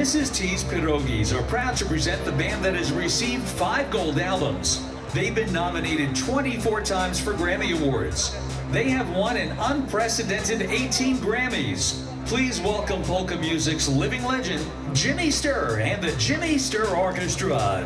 Mrs. T's Pierogies are proud to present the band that has received 5 gold albums. They've been nominated 24 times for Grammy Awards. They have won an unprecedented 18 Grammys. Please welcome polka music's living legend, Jimmy Sturr and the Jimmy Sturr Orchestra.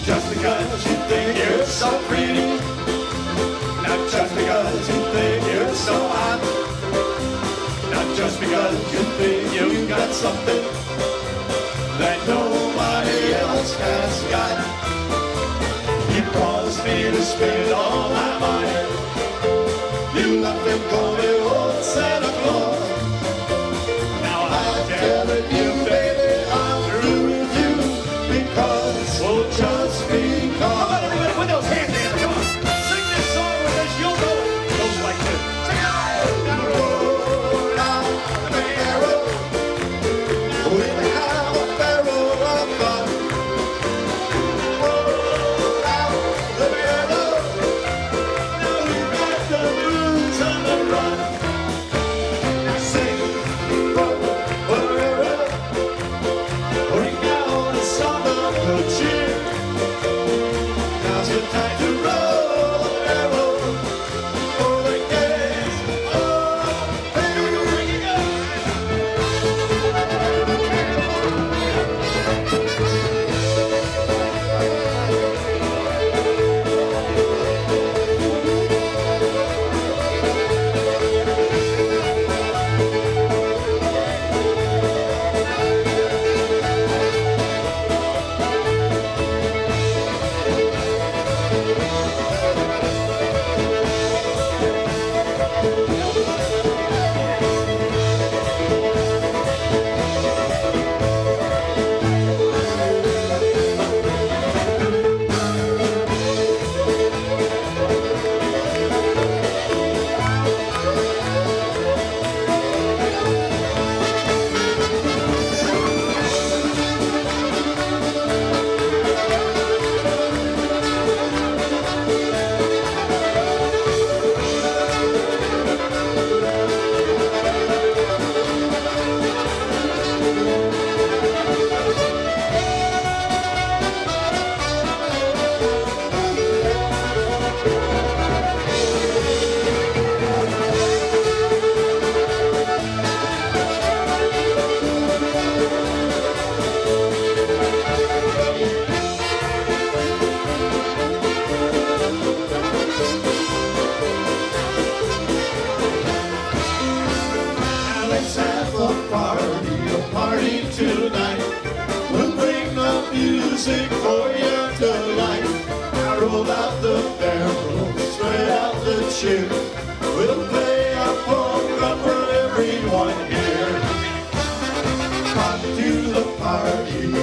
Just because you think you're so pretty, not just because you think you're so hot, not just because you think you got something that nobody else has got. You promised me to spend all my money. You left me going, old Santa Claus. Now I'm telling you, baby, I'm through with you because, well, just because. Come on, everybody, put those hands together. Come on. Sing this song with us. You'll know it. It goes like this. Sing it out. Roll out the barrel. We'll have a barrel of fun. Roll out the barrel.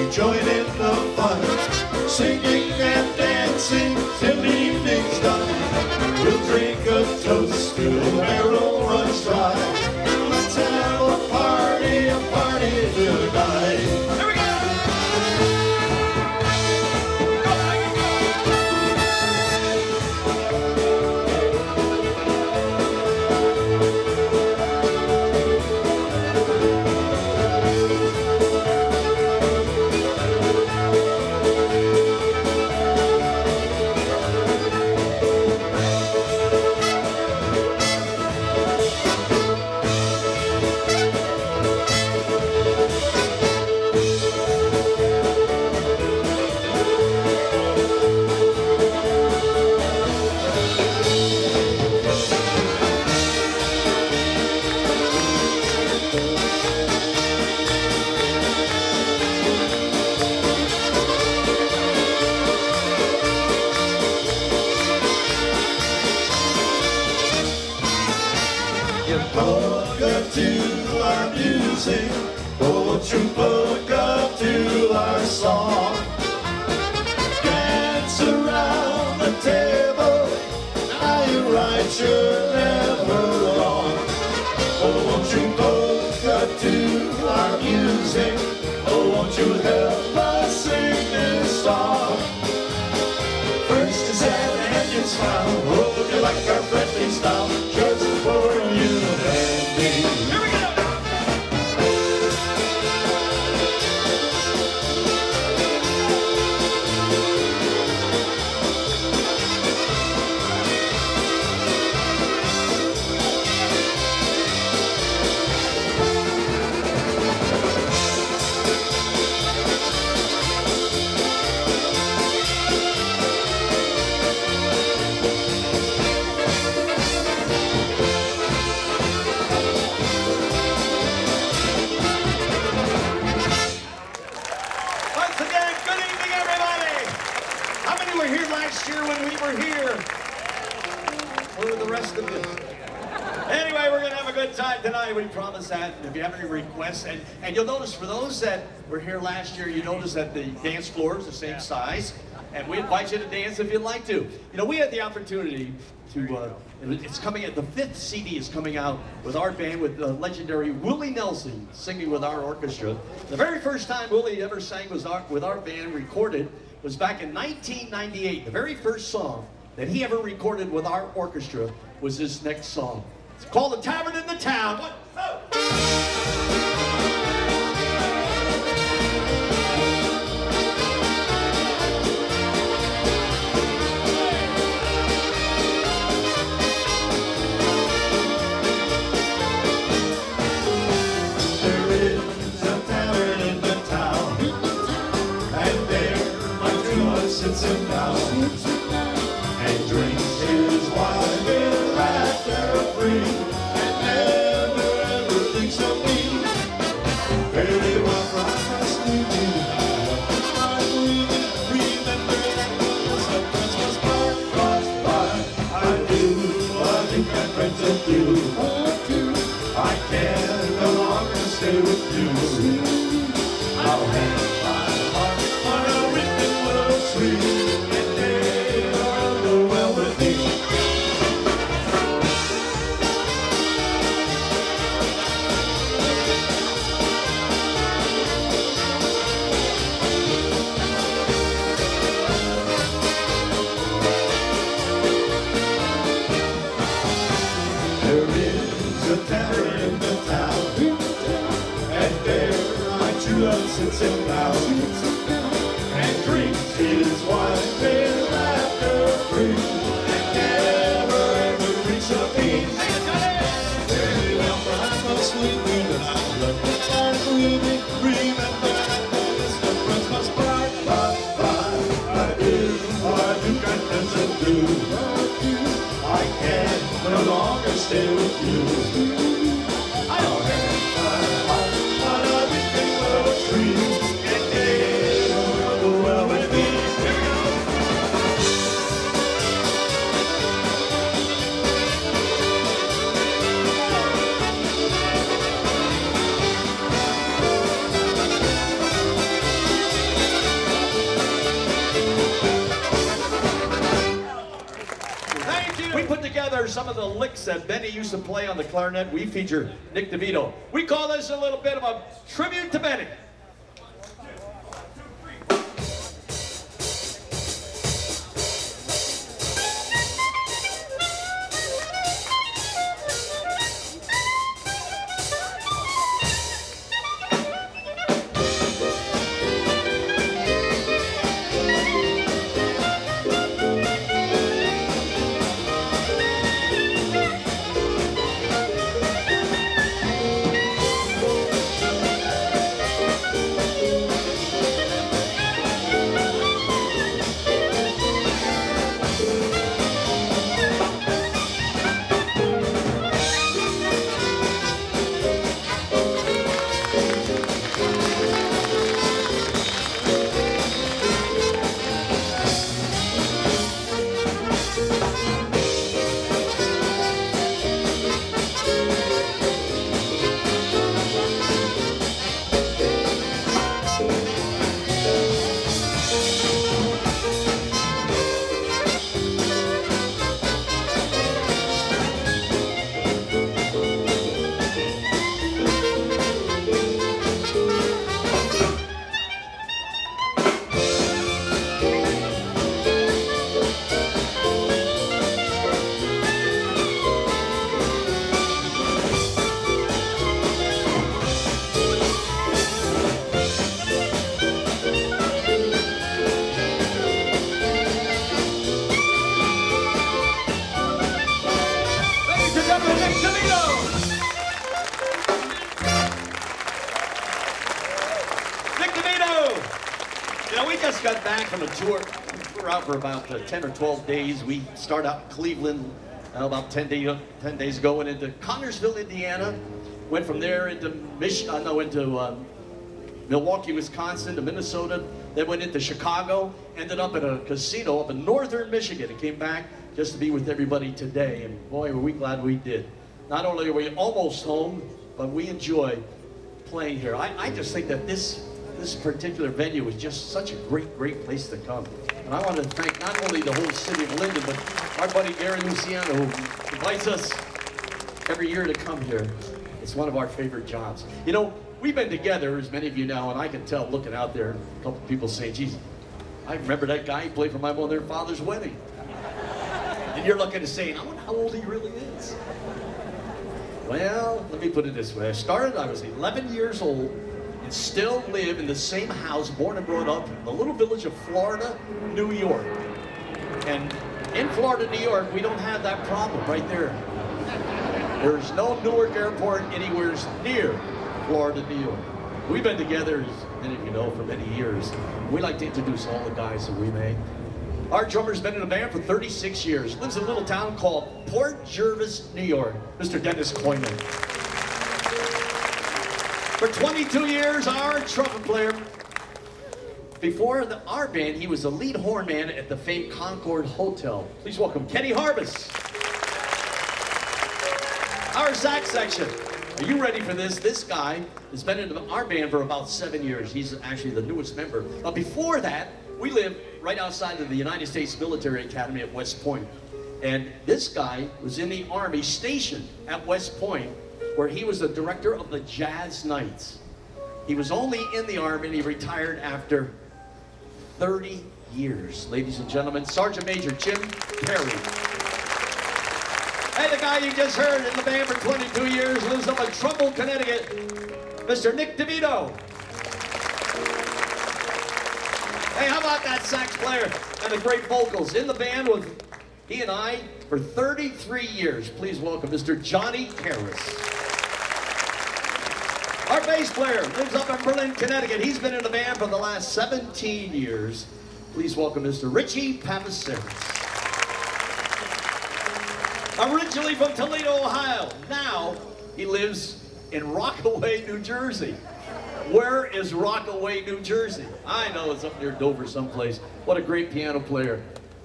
we join in the fun, singing and dancing till the evening's done. We'll drink a toast till the barrel runs dry. Let's have a party tonight. Here we go! Hook up to our music, won't you hook up to our song? Dance around the table, now you're right, you're never wrong. Oh, won't you hook up to our music, oh, won't you help us sing this song? First is an onion smile, oh, you like our friendly style, just for you and me. Here we go! Once again, good evening, everybody. How many were here last year when we were here? Where were the rest of you? Anyway, we're going to have a good time tonight. We promise that. If you have any requests, and you'll notice for those that were here last year, you notice that the dance floor is the same size. And we invite you to dance if you'd like to. You know, we had the opportunity to, it's coming out, the 5th CD is coming out with our band, with the legendary Willie Nelson singing with our orchestra. The very first time Willie ever sang with our band recorded was back in 1998. The very first song that he ever recorded with our orchestra was this next song. It's called The Tavern in the Town. What? Oh. Sits him down and drinks his wine with laughter free, and never ever thinks of me. Very well, promise me, remember that was the Christmas part. I do what you can friends of you. I can no longer stay with you. I'll hang my heart on a written willow tree, and they'll go well with me. There is a tavern in the town, and there my true love sits him down and drinks his wine with laughter free, and never ever drinks of me. Very well, for I must leave you tonight. Let the fire with me, remember that was the Christmas part. I do confess and do. I can no longer stay with you. I'll hang my heart on a weeping willow tree, and they'll go well with me. Here we go. of the licks that Benny used to play on the clarinet, we feature Nick DeVito. We call this a little bit of a tribute to Benny. Got back from a tour. We were out for about 10 or 12 days. We started out in Cleveland about 10 days ago, went into Connersville, Indiana, went from there into Milwaukee, Wisconsin, to Minnesota, then went into Chicago, ended up at a casino up in northern Michigan, and came back just to be with everybody today. And boy, were we glad we did. Not only are we almost home, but we enjoy playing here. I just think that this particular venue is just such a great place to come. And I want to thank not only the whole city of Linden, but our buddy Gary Luciano, who invites us every year to come here. It's one of our favorite jobs. You know, we've been together, as many of you know, and I can tell looking out there, a couple people saying, geez, I remember that guy who played for my mother and father's wedding. And you're looking and saying, I wonder how old he really is. Well, let me put it this way. I was 11 years old, and still live in the same house, born and brought up in the little village of Florida, New York. And in Florida, New York, we don't have that problem right there. There's no Newark Airport anywhere near Florida, New York. We've been together, as many of you know, for many years. We like to introduce all the guys that we may. Our drummer's been in the band for 36 years. Lives in a little town called Port Jervis, New York. Mr. Dennis Coyman. For 22 years, our trumpet player. Before our band, he was the lead horn man at the famed Concord Hotel. Please welcome Kenny Harbus. Our sax section. Are you ready for this? This guy has been in our band for about 7 years. He's actually the newest member. But before that, we lived right outside of the United States Military Academy at West Point. And this guy was in the Army stationed at West Point, where he was the director of the Jazz Nights. He was only in the Army and he retired after 30 years. Ladies and gentlemen, Sergeant Major Jim Perry. Hey, the guy you just heard in the band for 22 years, lives up in Trumbull, Connecticut, Mr. Nick DeVito. Hey, how about that sax player and the great vocals in the band with he and I for 33 years. Please welcome Mr. Johnny Harris. Our bass player lives up in Berlin, Connecticut. He's been in the band for the last 17 years. Please welcome Mr. Richie Papaceris. Originally from Toledo, Ohio. Now he lives in Rockaway, New Jersey. Where is Rockaway, New Jersey? I know it's up near Dover someplace. What a great piano player.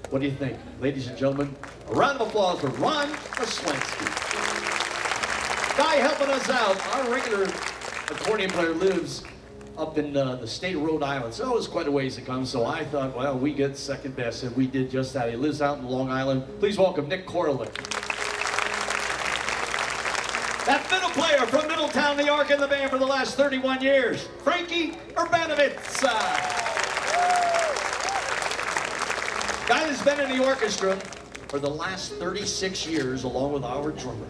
What do you think? Ladies and gentlemen, a round of applause for Ron Maslansky. Guy helping us out, our regular accordion player lives up in the state of Rhode Island, so it was quite a ways to come, so I thought, well, we get second best, and we did just that. He lives out in Long Island. Please welcome Nick Korlick. That fiddle player from Middletown, New York, in the band for the last 31 years, Frankie Urbanovitz. Guy that's been in the orchestra for the last 36 years, along with our drummer.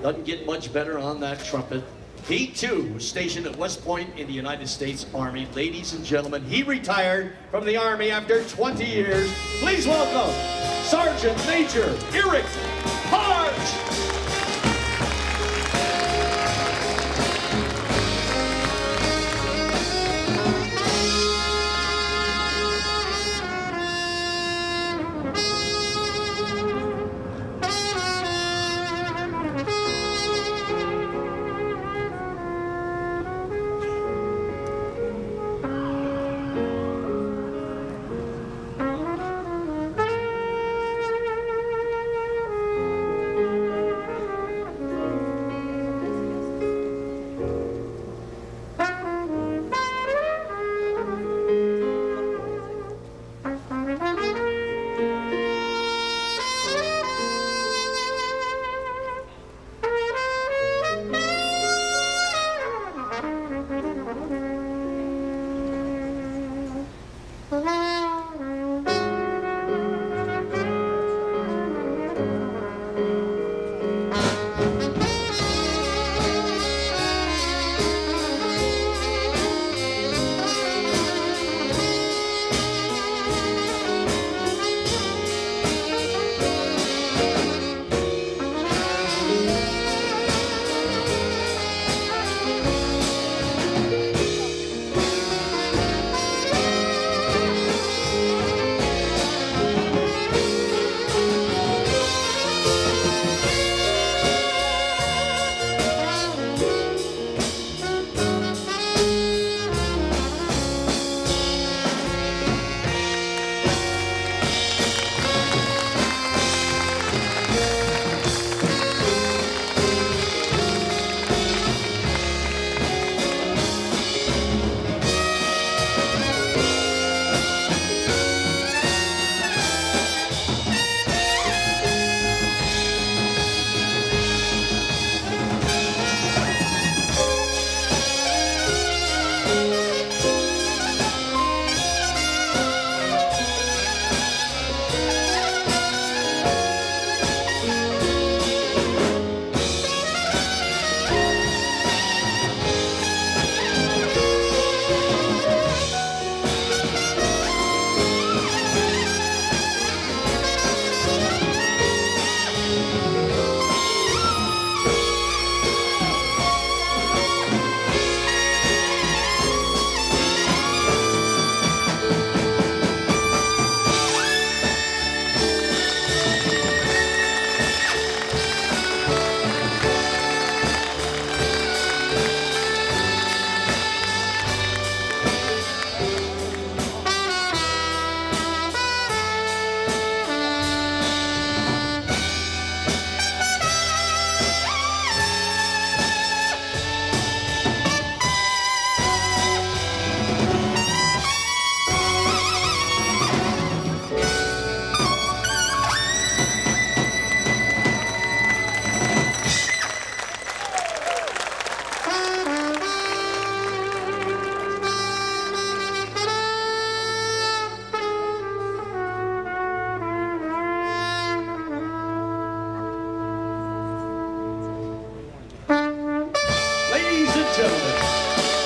Doesn't get much better on that trumpet. He, too, was stationed at West Point in the United States Army. Ladies and gentlemen, he retired from the Army after 20 years. Please welcome Sergeant Major Eric Hart.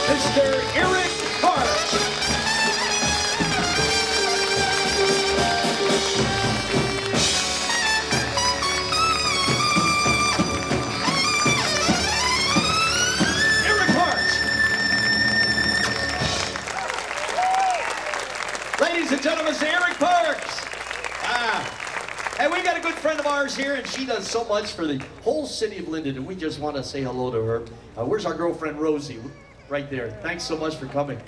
Mr. Eric Hart. Eric Hart. Ladies and gentlemen, Mr. Eric Parks. And we got a good friend of ours here, and she does so much for the whole city of Linden, and we just want to say hello to her. Where's our girlfriend, Rosie? Right there. Thanks so much for coming.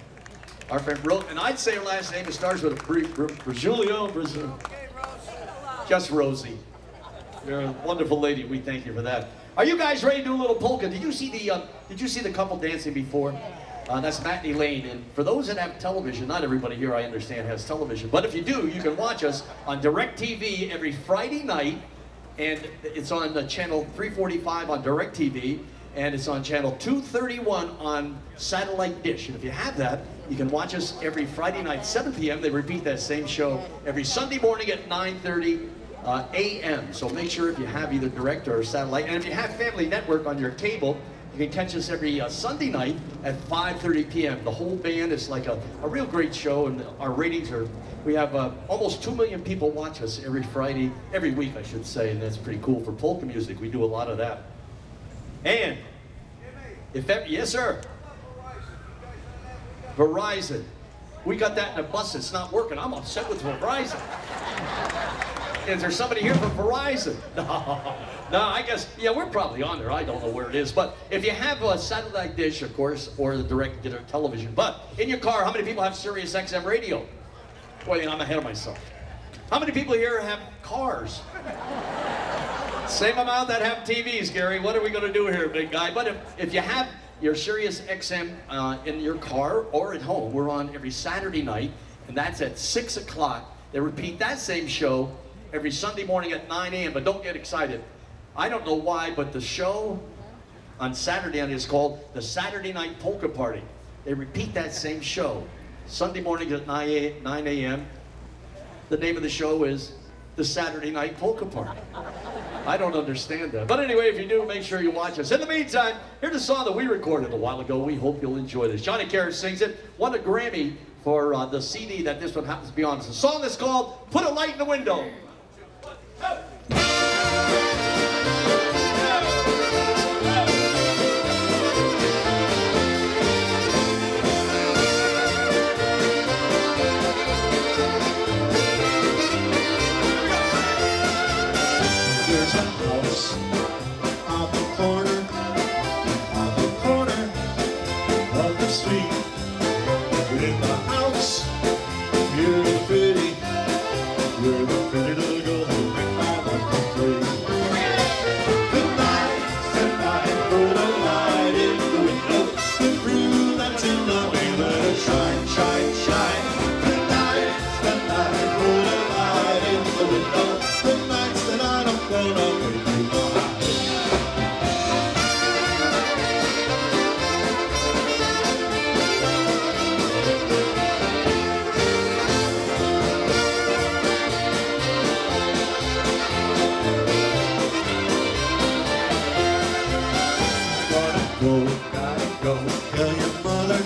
Our friend Rosie, and I'd say her last name, it starts with a Brazilio. Just Rosie. You're a wonderful lady. We thank you for that. Are you guys ready to do a little polka? Did you see the couple dancing before? That's Matinee Lane, and for those that have television, not everybody here, I understand, has television, but if you do, you can watch us on DirecTV every Friday night, and it's on the channel 345 on DirecTV, and it's on channel 231 on satellite dish. And if you have that, you can watch us every Friday night, 7 p.m. They repeat that same show every Sunday morning at 9:30 a.m. So make sure if you have either direct or satellite, and if you have Family Network on your cable, you can catch us every Sunday night at 5:30 p.m. The whole band is like a real great show, and our ratings are, we have almost 2 million people watch us every Friday, every week I should say, and that's pretty cool for polka music. We do a lot of that. And, if ever, yes sir? Verizon. We got that in a bus that's not working. I'm upset with Verizon. Is there somebody here from Verizon? No, I guess, yeah, we're probably on there. I don't know where it is. But if you have a satellite dish, of course, or the direct television, but in your car, how many people have Sirius XM radio? Boy, I'm ahead of myself. How many people here have cars? Same amount that have TVs, Gary. What are we going to do here, big guy? But if you have your Sirius XM in your car or at home, we're on every Saturday night, and that's at 6 o'clock. They repeat that same show every Sunday morning at 9 a.m., but don't get excited. I don't know why, but the show on Saturday night is called the Saturday Night Polka Party. They repeat that same show Sunday morning at 9 a.m. The name of the show is the Saturday Night Polka Party. I don't understand that. But anyway, if you do, make sure you watch us. In the meantime, here's a song that we recorded a while ago. We hope you'll enjoy this. Johnny Carr sings it. Won a Grammy for the CD that this one happens to be on. It's a song that's called Put a Light in the Window.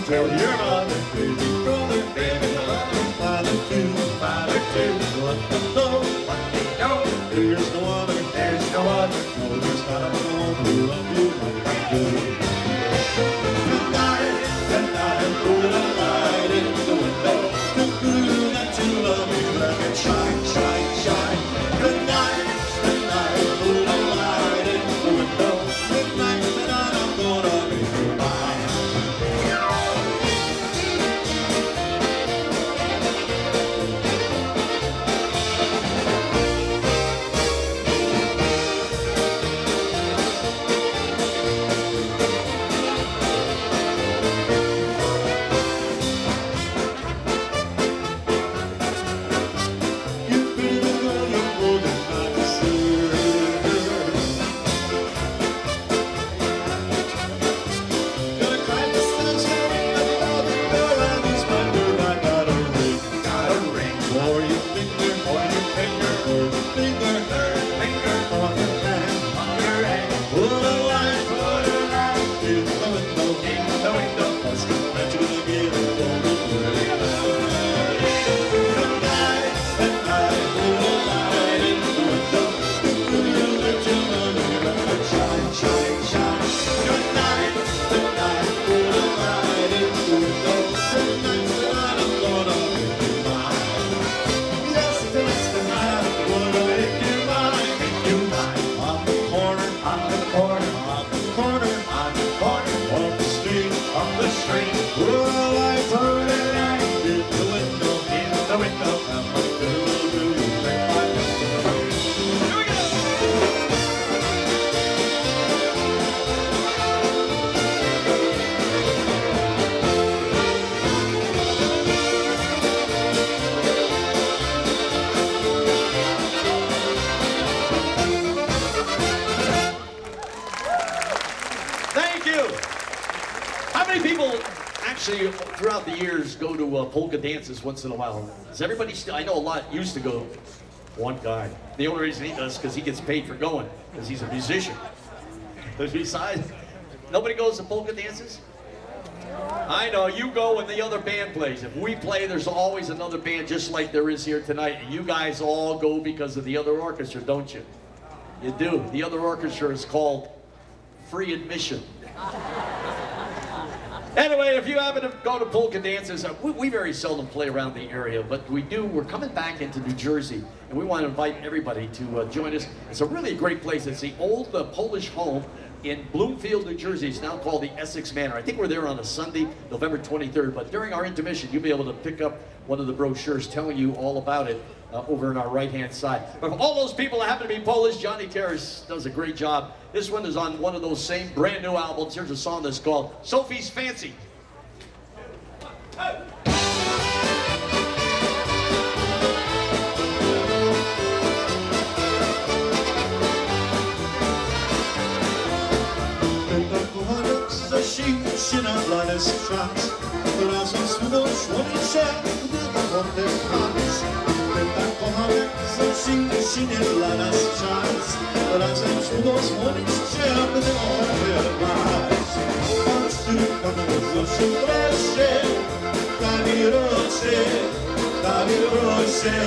Tell your mother, baby brother, baby mother, father too, what they know, there's no other, no, there's not one who love you like I do. Tonight, put a light in the window, to prove that you love me, let it shine, shine, shine. Tonight, put a light in the window, tonight I'm gonna make you mine. throughout the years go to polka dances once in a while? Does everybody still? I know a lot used to go. One guy. The only reason he does is because he gets paid for going, because he's a musician. But besides, nobody goes to polka dances? I know, you go when the other band plays. If we play, there's always another band just like there is here tonight. And you guys all go because of the other orchestra, don't you? You do. The other orchestra is called Free Admission. Anyway, if you happen to go to polka dances, we very seldom play around the area, but we do. We're coming back into New Jersey, and we want to invite everybody to join us. It's a really great place. It's the old Polish home in Bloomfield, New Jersey. It's now called the Essex Manor. I think we're there on a Sunday, November 23rd, but during our intermission, you'll be able to pick up one of the brochures telling you all about it over on our right-hand side. But for all those people that happen to be Polish, Johnny Terrace does a great job. This one is on one of those same brand new albums. Here's a song that's called Sophie's Fancy. Się na blady skrzat, razem z mną słońce, gdy wodę patrz. My tak kochamy, zacznie się nie dla nas czas, razem z mną słońce, gdy wodę patrz. Patrz tylko na Zosie proszę, daj rosie, daj rosie.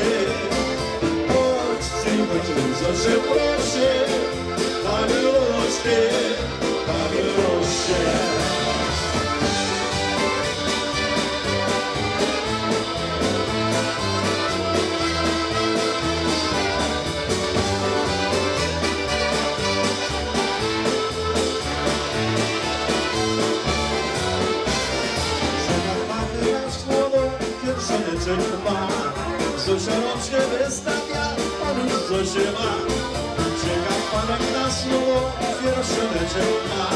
Patrz tylko na Zosie proszę, daj rosie, daj rosie. Zosia rączkę wystawia, on już Zosię ma. Czeka panek na słowo, pierścioneczek ma.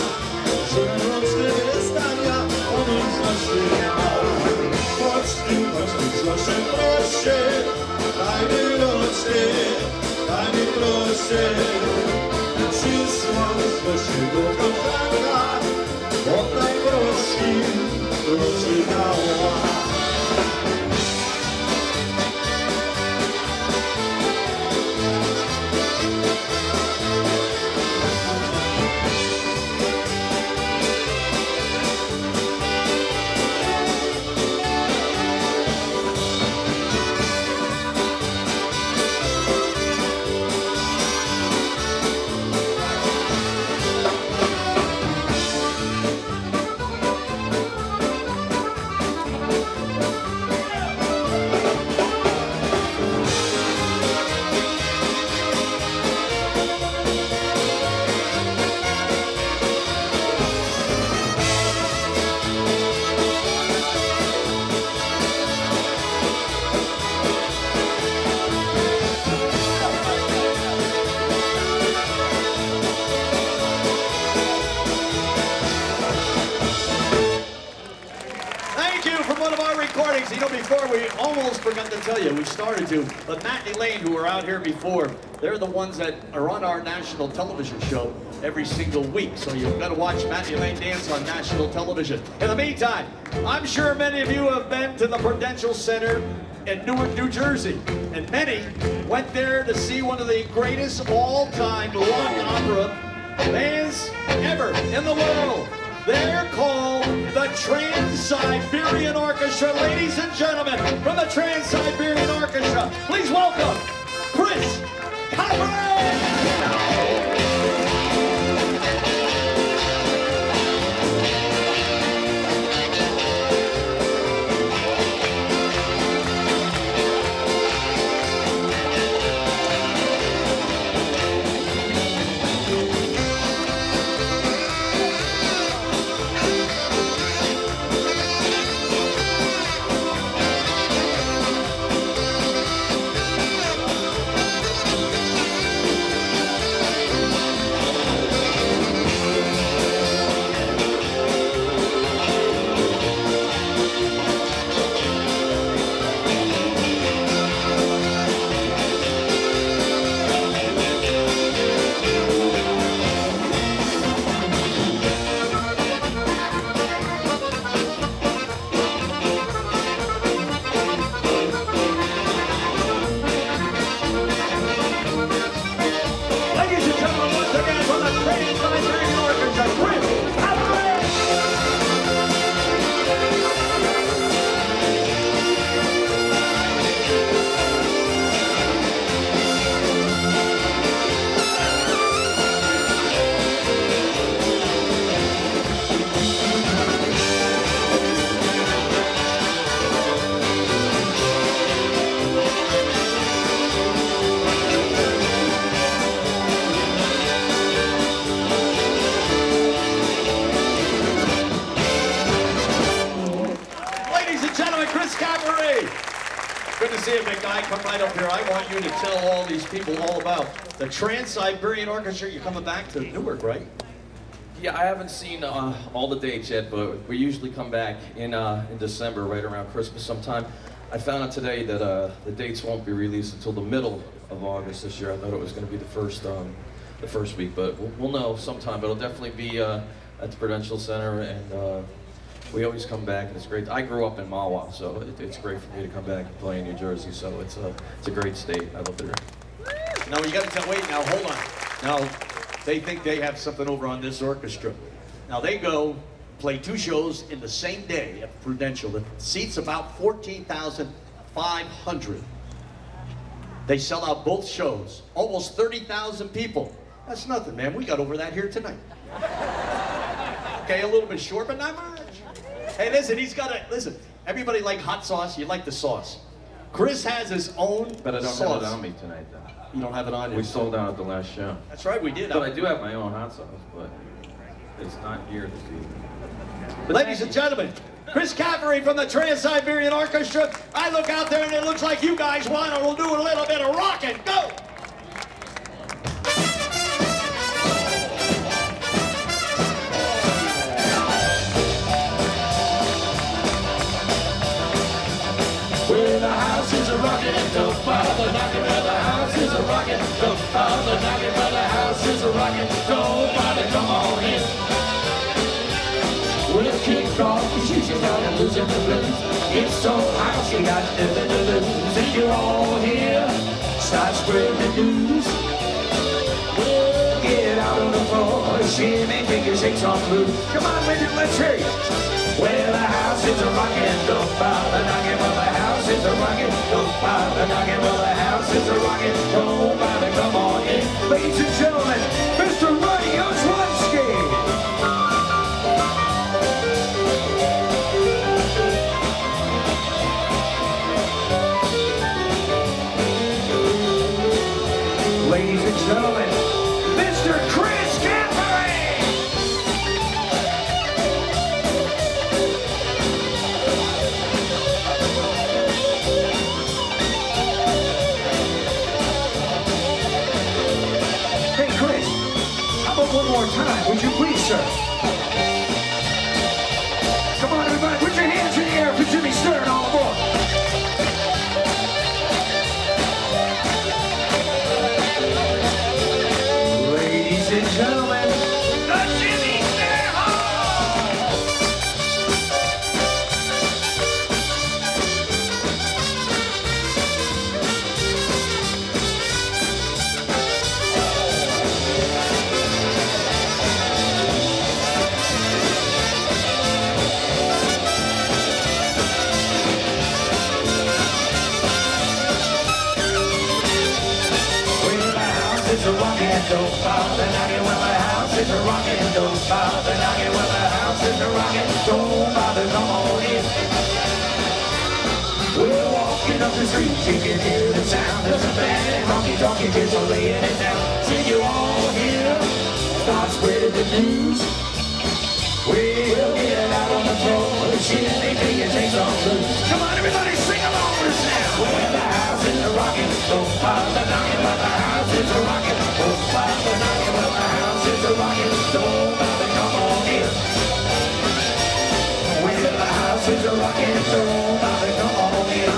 Zosia rączkę wystawia, on już Zosię ma. Chodź ty, Zosię, proszę, daj mi rączkę, daj mi proszę. Przysłał Zosię do kochanka, oddaj prosi, prosi dała. You know, before we almost forgot to tell you, we started to, but Matt and Elaine, who were out here before, they're the ones that are on our national television show every single week. So you've got to watch Matt and Elaine dance on national television. In the meantime, I'm sure many of you have been to the Prudential Center in Newark, New Jersey, and many went there to see one of the greatest all-time rock opera bands ever in the world. They're called the Trans-Siberian Orchestra. Ladies and gentlemen, from the Trans-Siberian Orchestra, please welcome Chris Conrad! Cavalry. Good to see you, big guy. Come right up here. I want you to tell all these people all about the Trans-Siberian Orchestra. You're coming back to Newark, right? Yeah, I haven't seen all the dates yet, but we usually come back in December, right around Christmas sometime. I found out today that the dates won't be released until the middle of August this year. I thought it was going to be the first week, but we'll know sometime. But it'll definitely be at the Prudential Center, and we always come back, and it's great. I grew up in Mahwah, so it's great for me to come back and play in New Jersey. So it's a great state. I love it here. Now you got to tell. Wait, now hold on. Now they think they have something over on this orchestra. Now they go play 2 shows in the same day at Prudential. The seats about 14,500. They sell out both shows. Almost 30,000 people. That's nothing, man. We got over that here tonight. Okay, a little bit short, but not much. Hey, listen, he's got a, listen, everybody like hot sauce, you like the sauce. Chris has his own But I don't sauce. have it on me tonight, though. You don't have it on you? We sold out at the last show. That's right, we did. But I do have my own hot sauce, but it's not here this evening. But Ladies and gentlemen, Chris Cavalry from the Trans-Siberian Orchestra. I look out there and it looks like you guys want to do a little bit of rocking. Go! Well, the house is a rockin' and the father knocking. Well, the house is a rockin', the father knocking. Well, the house is a rockin', nobody come on in. Well, it's kicked off, she's started losing the blues. It's so hot, she got nothing to lose. If you're all here, start spreading the news. Well, get out on the floor, shimmy, take your shakes on blues. Come on, women, let's hear you. Well, the house is a rockin', don't bother knocking. Well, the house is a rockin', don't bother knocking. Well, the house is a rockin', don't bother, come on in. Ladies and gentlemen, Mr. Roddy Oswalski. Ladies and gentlemen, Mr. Chris Cavalry. Hey, Chris, how about one more time? Would you please, sir? Come on, everybody, put your hands in the air for Jimmy Sturr and all aboard. Ladies and gentlemen, the Jimmy Sturr Hall! It's a rockin', don't bother knocking. Well, the house is a rockin', don't bother knocking. Well, the house is a rockin', don't bother, come on in. We're walking up the street, you can hear the sound of the band. Honky-tonky kids are laying it down. See you all here, start spreading the news. We'll get out on the floor, the shimmy, take your takes on blues. Come on, everybody, sing along with us now. Well, the house is a rockin', don't bother knocking. Well, the house is a rockin', don't bother knocking. Well, the house is a rockin', don't bother, come on in. Well, the house is a rockin', don't bother, come on in.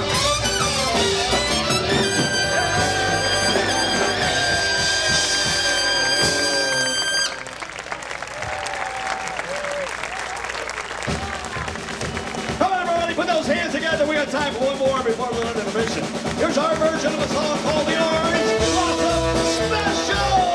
Put those hands together. We got time for one more before we run intermission. Here's our version of a song called The Orange Blossom Special.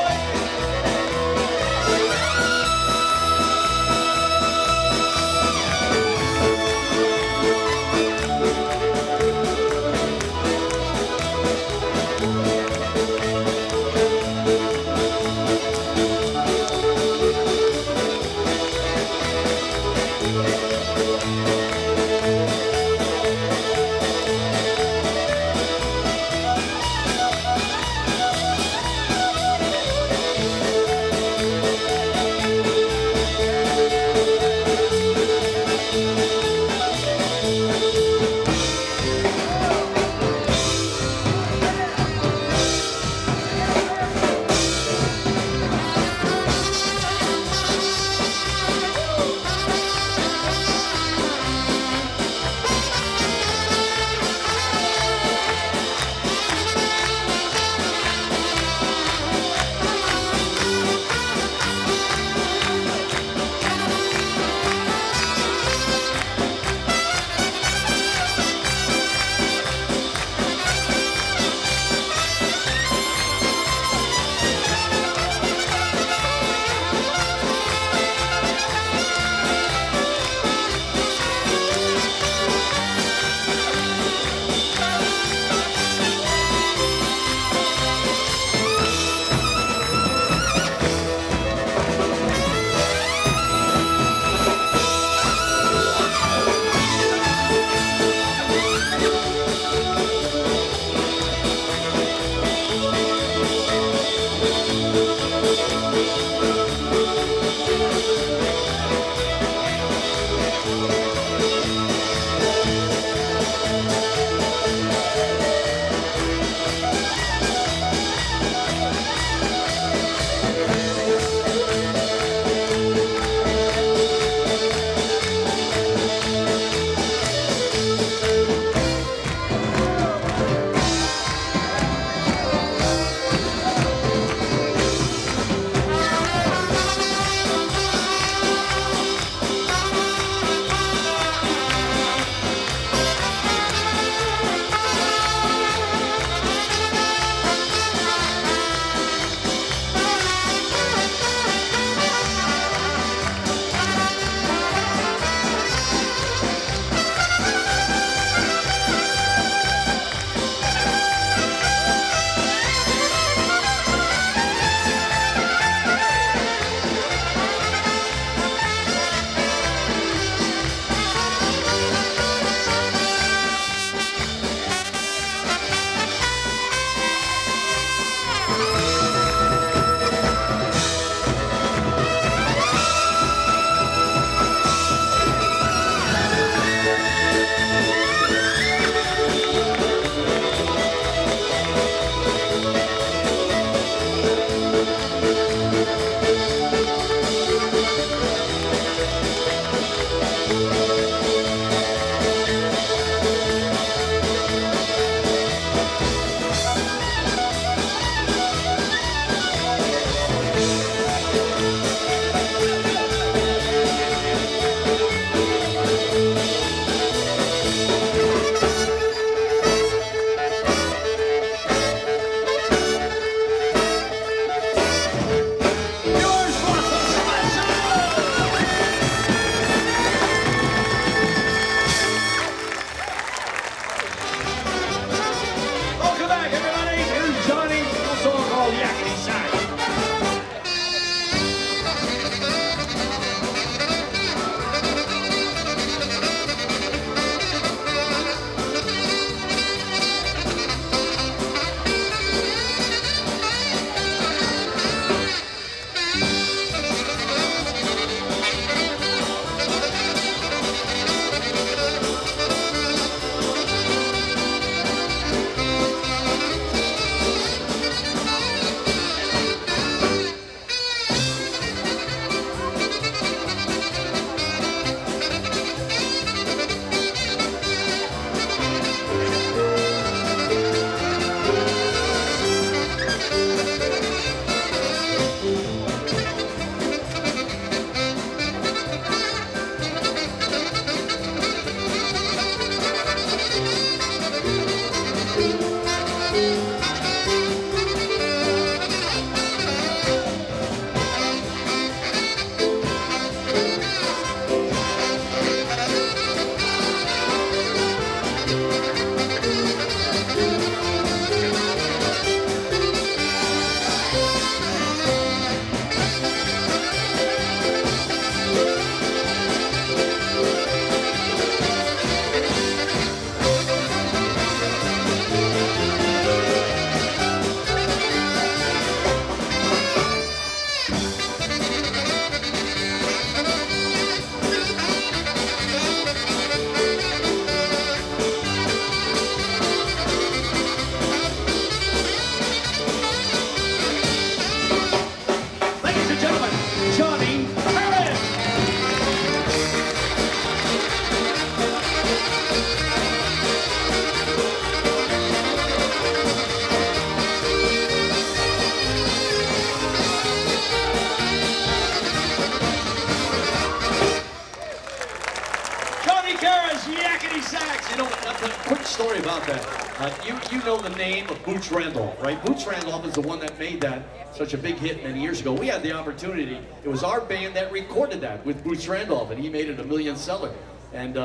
Quick story about that. You know the name of Boots Randolph, right? Boots Randolph is the one that made that such a big hit many years ago. We had the opportunity. It was our band that recorded that with Boots Randolph, and he made it a million seller. And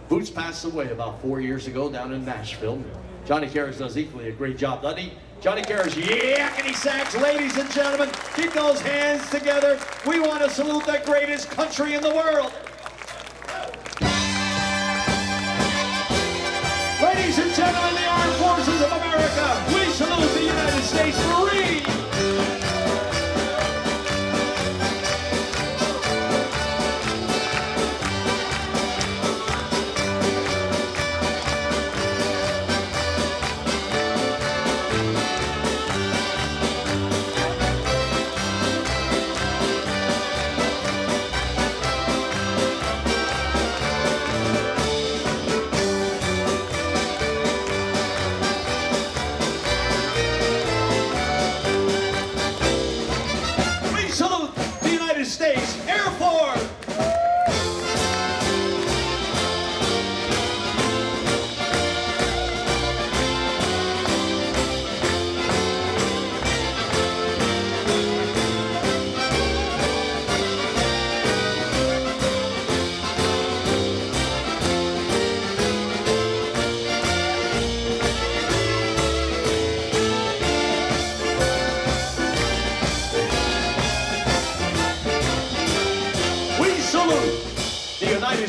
Boots passed away about 4 years ago down in Nashville. Johnny Karras does equally a great job, doesn't he? Johnny Karras, yakety sax, ladies and gentlemen, keep those hands together. We want to salute the greatest country in the world. Ladies and gentlemen, the Armed Forces of America, we salute the United States Marines.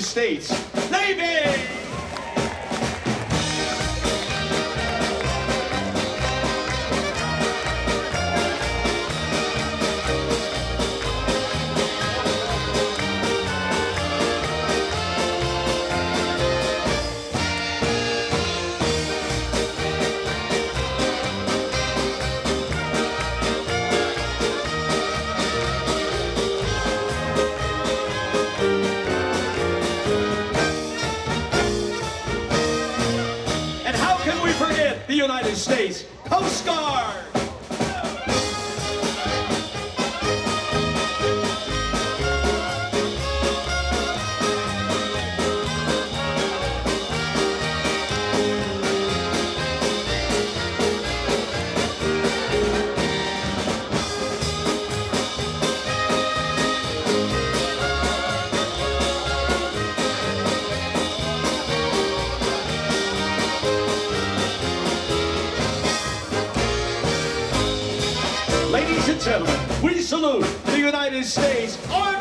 States Navy! United States Coast Guard. Ladies and gentlemen, we salute the United States Army!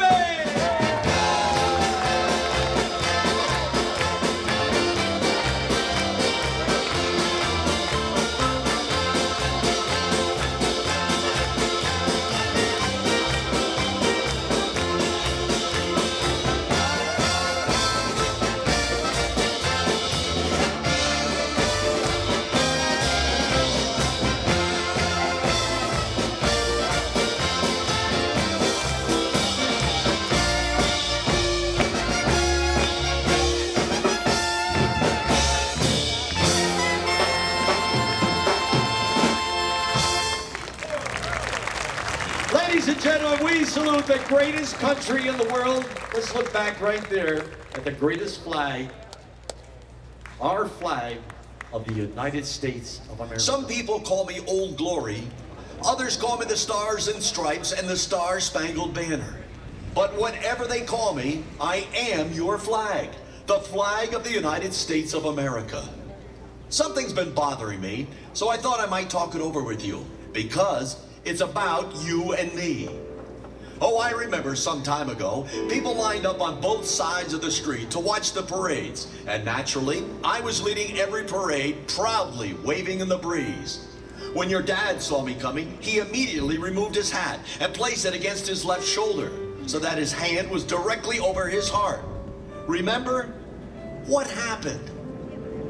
Ladies and gentlemen, we salute the greatest country in the world. Let's look back right there at the greatest flag, our flag of the United States of America. Some people call me Old Glory. Others call me the Stars and Stripes and the Star-Spangled Banner. But whatever they call me, I am your flag, the flag of the United States of America. Something's been bothering me, so I thought I might talk it over with you, because it's about you and me. Oh, I remember some time ago, people lined up on both sides of the street to watch the parades. And naturally, I was leading every parade, proudly waving in the breeze. When your dad saw me coming, he immediately removed his hat and placed it against his left shoulder so that his hand was directly over his heart. Remember? What happened?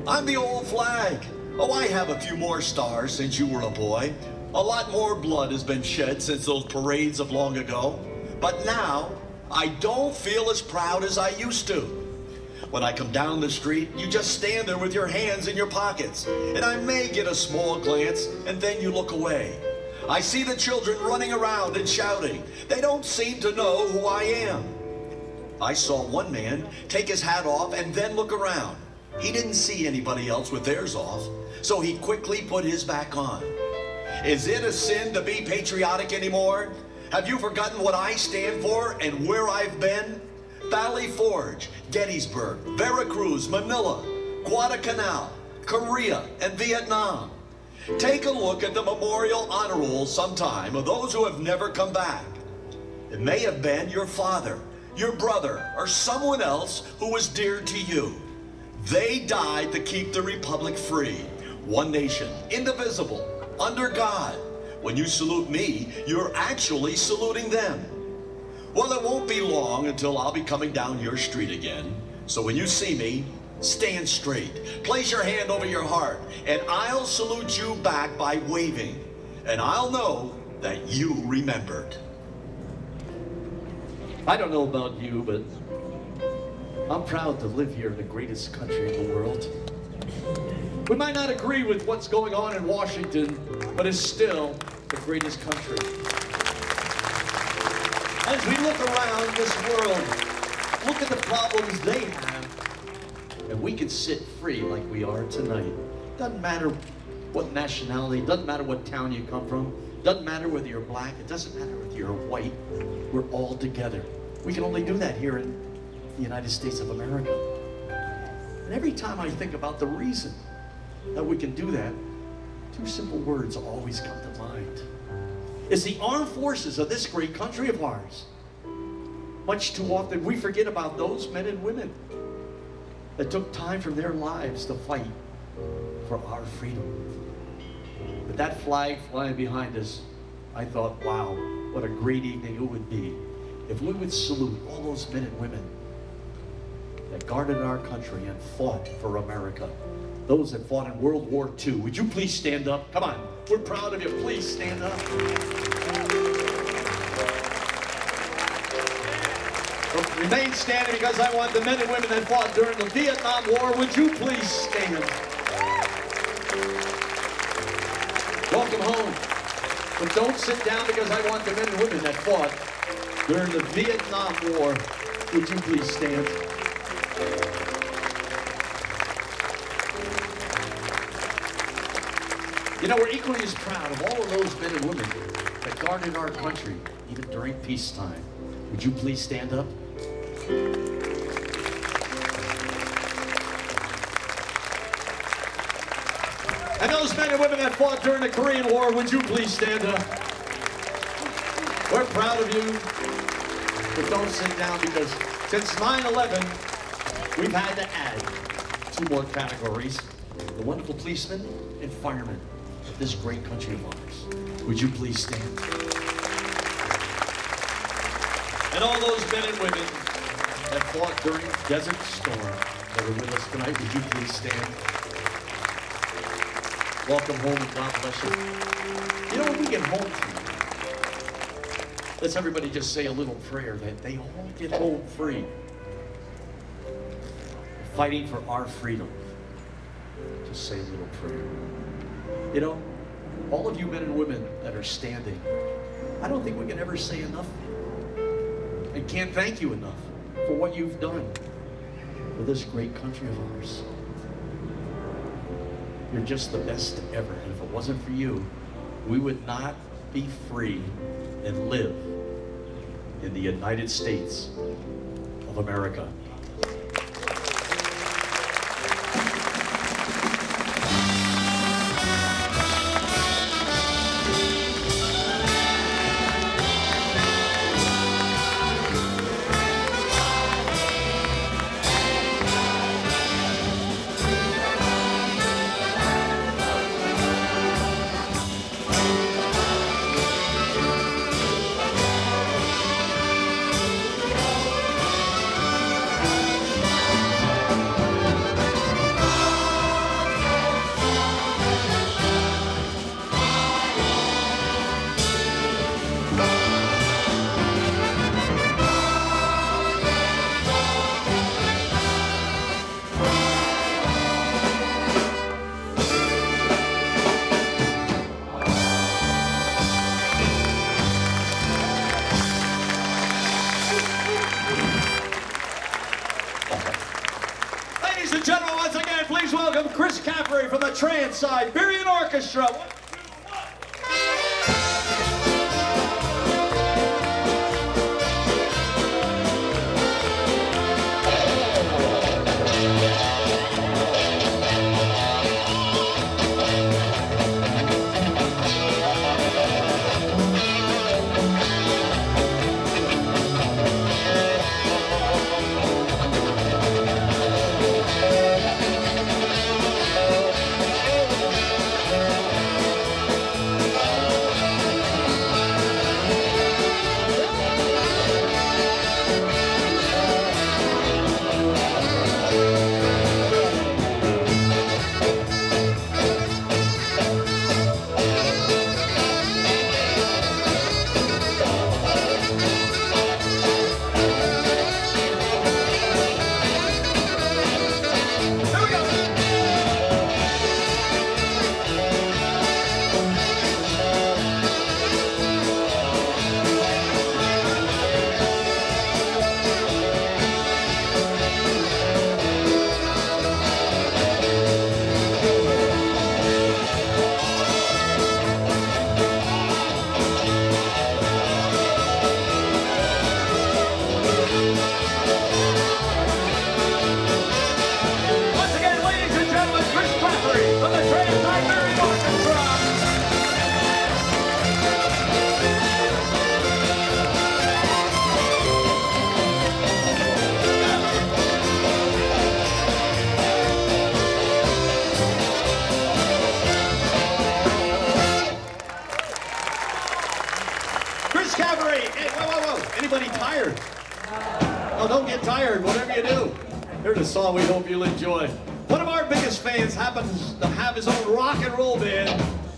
I'm the old flag. Oh, I have a few more stars since you were a boy. A lot more blood has been shed since those parades of long ago. But now, I don't feel as proud as I used to. When I come down the street, you just stand there with your hands in your pockets, and I may get a small glance, and then you look away. I see the children running around and shouting. They don't seem to know who I am. I saw one man take his hat off and then look around. He didn't see anybody else with theirs off, so he quickly put his back on. Is it a sin to be patriotic anymore? Have you forgotten what I stand for and where I've been? Valley Forge, Gettysburg, Veracruz, Manila, Guadalcanal, Korea, and Vietnam. Take a look at the memorial honor roll sometime of those who have never come back. It may have been your father, your brother, or someone else who was dear to you. They died to keep the republic free. One nation, indivisible, under God. When you salute me, you're actually saluting them. Well, it won't be long until I'll be coming down your street again. So when you see me, stand straight. Place your hand over your heart, and I'll salute you back by waving. And I'll know that you remembered. I don't know about you, but I'm proud to live here in the greatest country in the world. We might not agree with what's going on in Washington, but it's still the greatest country. As we look around this world, look at the problems they have, and we can sit free like we are tonight. Doesn't matter what nationality, doesn't matter what town you come from, doesn't matter whether you're black, it doesn't matter whether you're white, we're all together. We can only do that here in the United States of America. And every time I think about the reason that we can do that, two simple words always come to mind. It's the armed forces of this great country of ours. Much too often we forget about those men and women that took time from their lives to fight for our freedom. But that flag flying behind us, I thought, wow, what a great evening it would be if we would salute all those men and women that guarded our country and fought for America. Those that fought in World War II. Would you please stand up? Come on, we're proud of you. Please stand up. Well, remain standing because I want the men and women that fought during the Vietnam War. Would you please stand? Welcome home. But don't sit down because I want the men and women that fought during the Vietnam War. Would you please stand? You know, we're equally as proud of all of those men and women that guarded our country, even during peacetime. Would you please stand up? And those men and women that fought during the Korean War, would you please stand up? We're proud of you, but don't sit down because since 9/11, we've had to add 2 more categories. The wonderful policemen and firemen of this great country of ours. Would you please stand? And all those men and women that fought during Desert Storm that are with us tonight, would you please stand? Welcome home and God bless you. You know, when we get home tonight, let's everybody just say a little prayer that they all get home free. Fighting for our freedom. Just say a little prayer. You know, all of you men and women that are standing, I don't think we can ever say enough and can't thank you enough for what you've done for this great country of ours. You're just the best ever, and if it wasn't for you, we would not be free and live in the United States of America. Trans-Siberian Orchestra. Here's a song we hope you'll enjoy. One of our biggest fans happens to have his own rock and roll band.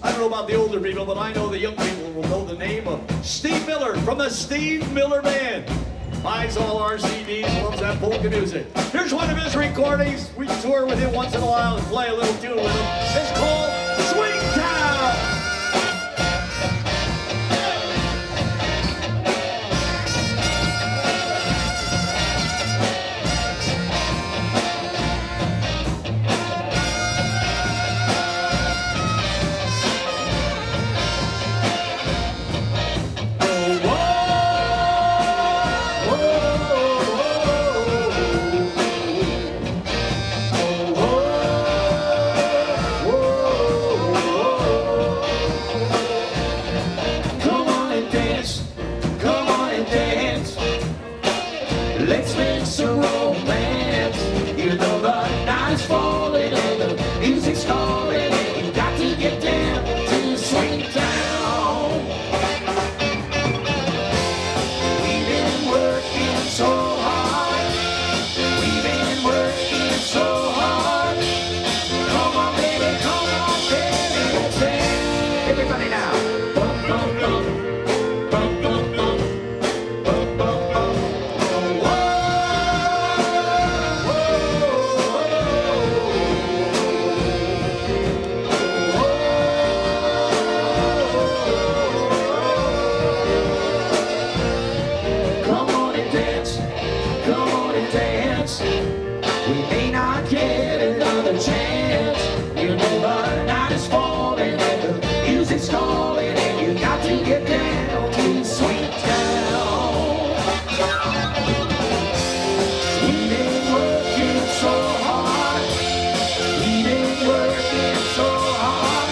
I don't know about the older people, but I know the young people will know the name of Steve Miller from the Steve Miller Band. Buys all our CDs, loves that polka music. Here's one of his recordings. We tour with him once in a while and play a little tune with him. It's called Swing Town. Let's make some romance. You know the night is falling and the music's calling, and you got to get down to Swing Town. We've been working so hard. We've been working so hard. Come on, baby, let's dance. Everybody now. Bum, bum, bum. Bum, bum, bum. Bum, bum, bum. We may not get another chance. You know the night is falling and the music's calling, and you got to get down to Swing Town. We've been working so hard. We've been working so hard.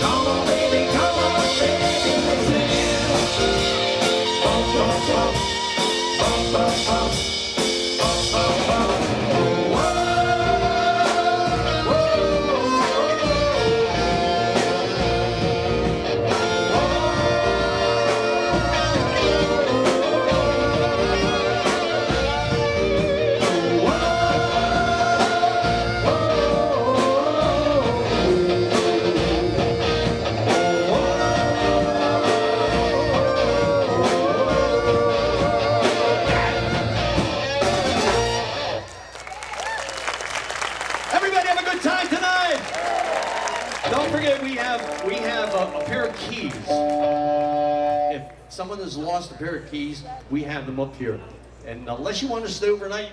Come on, baby, come on, baby, let's dance. Bum, bum, bum. Bum, bum, bum. Everybody have a good time tonight. Don't forget we have a pair of keys. If someone has lost a pair of keys, we have them up here. And unless you want to stay overnight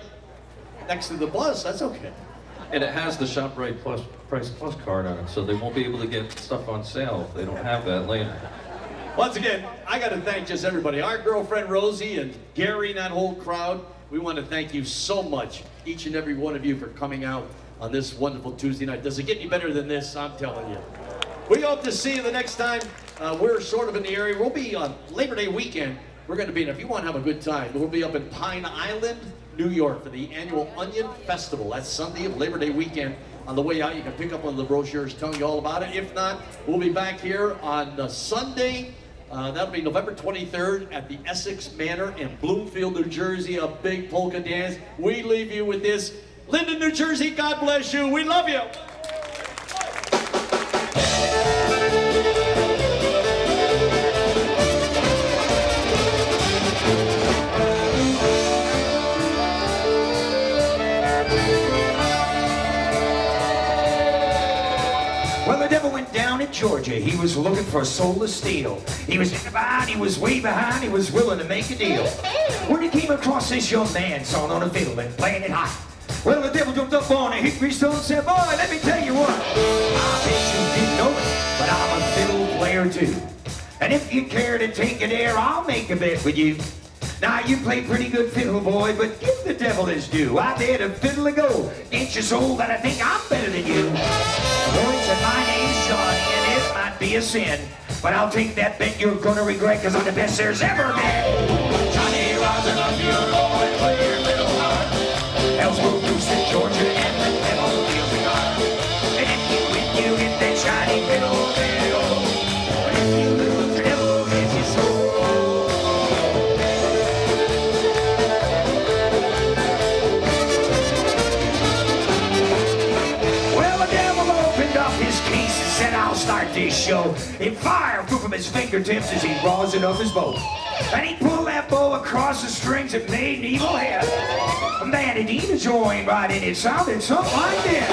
next to the bus, that's okay. And it has the ShopRite Plus Price Plus card on it, so they won't be able to get stuff on sale if they don't have that later. Once again, I got to thank just everybody. Our girlfriend Rosie and Gary and that whole crowd. We want to thank you so much, each and every one of you, for coming out on this wonderful Tuesday night. Does it get any better than this? I'm telling you. We hope to see you the next time. We're sort of in the area. We'll be on Labor Day weekend. We're going to be, and if you want to have a good time, we'll be up in Pine Island, New York for the annual Onion Festival. That's Sunday of Labor Day weekend. On the way out, you can pick up one of the brochures telling you all about it. If not, we'll be back here on Sunday. That'll be November 23rd at the Essex Manor in Bloomfield, New Jersey. A big polka dance. We leave you with this. Linden, New Jersey, God bless you. We love you. Well, the devil went down in Georgia. He was looking for a soul to steal. He was in the behind, he was way behind, he was willing to make a deal. When he came across this young man sawing on a fiddle and playing it hot, well, the devil jumped up on a hickory stone and said, boy, let me tell you what. I bet you didn't know it, but I'm a fiddle player too. And if you care to take a dare, I'll make a bet with you. Now, you play pretty good fiddle, boy, but give the devil his due. I dare to fiddle a go against your soul that I think I'm better than you. Boy, said my name's Johnny, and it might be a sin, but I'll take that bet you're gonna regret, because I'm the best there's ever been. Johnny, rising up your boy, and play your little heart. Else we'll lose in Georgia, and the devil feels the guard. And if you win, you get that shiny fiddle bill. But if you lose, the devil gets your soul. Said I'll start this show. And fire flew from his fingertips as he rosin up his bow. And he pulled that bow across the strings and made an evil head. Man, it even joined right in. It sounded something like this.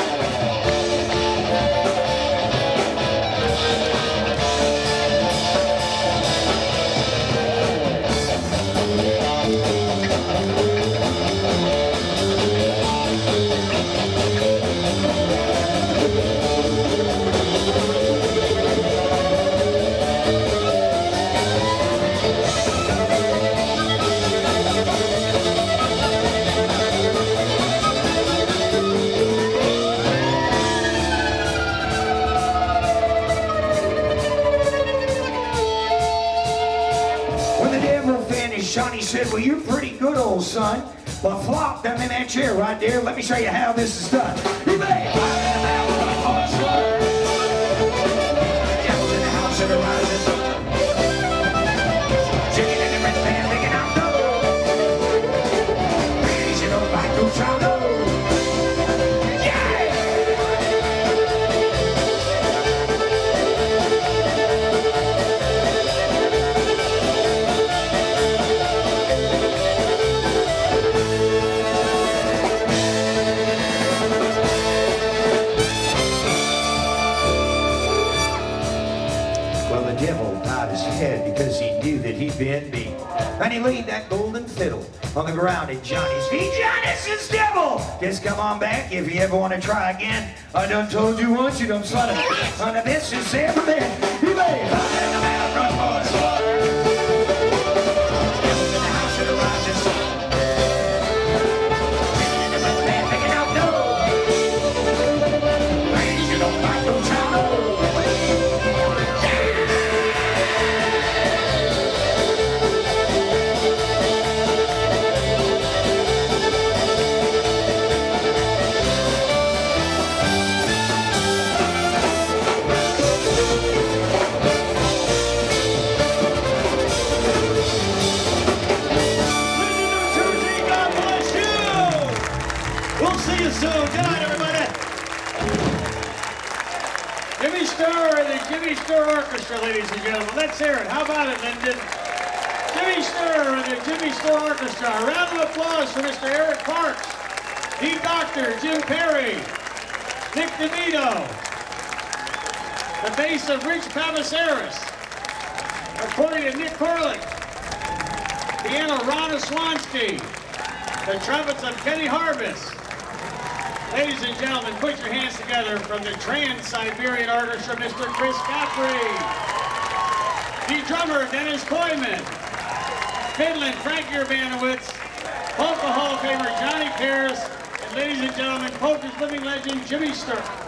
Johnny said, well, you're pretty good, old son. But flop down in that chair right there. Let me show you how this is done. You may devil's in the house of the rising sun. Chicken in the red pan, making out dough. Ladies, you know, like no child, because he knew that he'd been beat. And he laid that golden fiddle on the ground at Johnny's feet. Johnny says, devil, just come on back if you ever want to try again. I done told you once, you done son of this is ever been. You may run in the mountain, run for the water. Devil's in the house of the rising sun. Sitting in the red pan, picking out dough. Ladies, you don't like no child, no. Soon. Good night, everybody. Jimmy Sturr and the Jimmy Sturr Orchestra, ladies and gentlemen. Let's hear it. How about it, Linden? Jimmy Sturr and the Jimmy Sturr Orchestra. A round of applause for Mr. Eric Parks, the Doctor, Jim Perry, Nick DeVito, the bass of Rich Pavasaris, accordion Nick Corlick, piano Ronna Swansky, the trumpets of Kenny Harvest, Ladies and gentlemen, put your hands together from the Trans-Siberian Orchestra, Mr. Chris Godfrey. The drummer, Dennis Koyman. Fiddling, Frank Urbanowitz. Polka Hall of Famer, Johnny Paris. And ladies and gentlemen, polka's living legend, Jimmy Sturr.